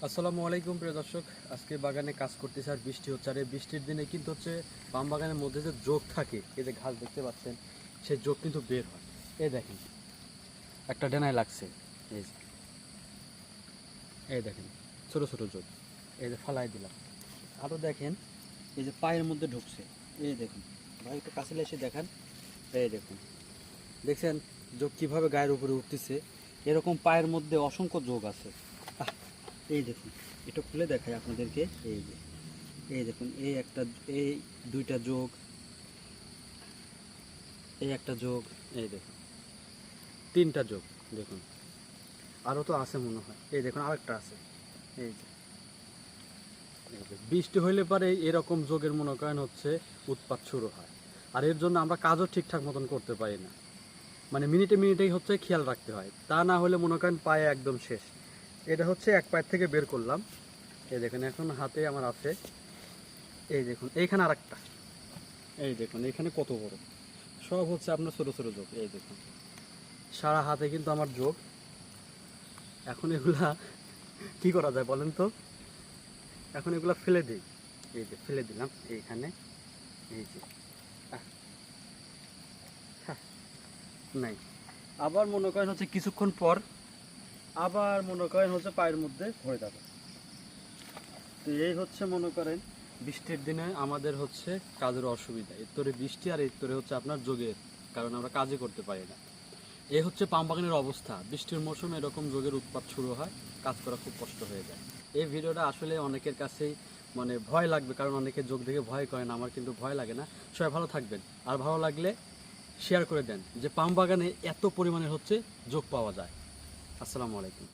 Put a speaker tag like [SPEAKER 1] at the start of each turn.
[SPEAKER 1] আসসালামু আলাইকুম প্রিয় দর্শক। আজকে বাগানে কাজ করতেছে আর বৃষ্টি হচ্ছে, আর এই বৃষ্টির দিনে কিন্তু হচ্ছে পাম বাগানের মধ্যে যে যোগ থাকে, এই যে ঘাস দেখতে পাচ্ছেন, সেই যোগ কিন্তু বের হয়। এই দেখেন একটা ডেনায় লাগছে, এই যে এই দেখেন ছোট ছোট যোগ, এই যে ফালাই দিলাম। আরও দেখেন এই যে পায়ের মধ্যে ঢুকছে, এই দেখুন ভাই একটু কাছে এসে দেখান, এই দেখুন দেখছেন যোগ কীভাবে গায়ের উপরে উঠতেছে। এরকম পায়ের মধ্যে অসংখ্য যোগ আছে। এই দেখুন, এটা খুলে দেখাই আপনাদেরকে। এই যে এই দেখুন, এই একটা, এই দুইটা যোগ, এই একটা যোগ, এই দেখুন তিনটা যোগ। দেখুন আরও তো আছে মনে হয়, এই দেখুন আরেকটা আছে। এই যে বৃষ্টি হইলে পরে এরকম যোগের মনে করেন হচ্ছে উৎপাত শুরু হয়। আর এর জন্য আমরা কাজও ঠিকঠাক মতন করতে পারি না, মানে মিনিটে মিনিটেই হচ্ছে খেয়াল রাখতে হয়, তা না হলে মনে করেন পায়ে একদম শেষ। এটা হচ্ছে এক পায়ের থেকে বের করলাম, এই দেখুন এখন হাতে আমার আছে। এই দেখুন এইখানে আরেকটা, এই দেখুন এখানে কত বড়, সব হচ্ছে আপনার ছোটো ছোটো যোগ। এই দেখুন সারা হাতে কিন্তু আমার যোগ। এখন এগুলা কি করা যায় বলেন তো? এখন এগুলা ফেলে দিই, এই যে ফেলে দিলাম এইখানে। এই যে নাই, আবার মনে করেন হচ্ছে কিছুক্ষণ পর আবার মনে করেন হচ্ছে পায়ের মধ্যে ধরে যাবে। তো এই হচ্ছে মনে করেন বৃষ্টির দিনে আমাদের হচ্ছে কাজের অসুবিধা, এর তোরে বৃষ্টি আর এর তোরে হচ্ছে আপনার যোগের কারণে আমরা কাজই করতে পারি না। এই হচ্ছে পাম বাগানের অবস্থা। বৃষ্টির মৌসুমে এরকম যোগের উৎপাত শুরু হয়, কাজ করা খুব কষ্ট হয়ে যায়। এই ভিডিওটা আসলে অনেকের কাছেই মানে ভয় লাগবে, কারণ অনেকে যোগ দেখে ভয় করেন, আমার কিন্তু ভয় লাগে না। সবাই ভালো থাকবেন, আর ভালো লাগলে শেয়ার করে দেন যে পাম বাগানে এত পরিমাণে হচ্ছে যোগ পাওয়া যায়। আসসালামু আলাইকুম।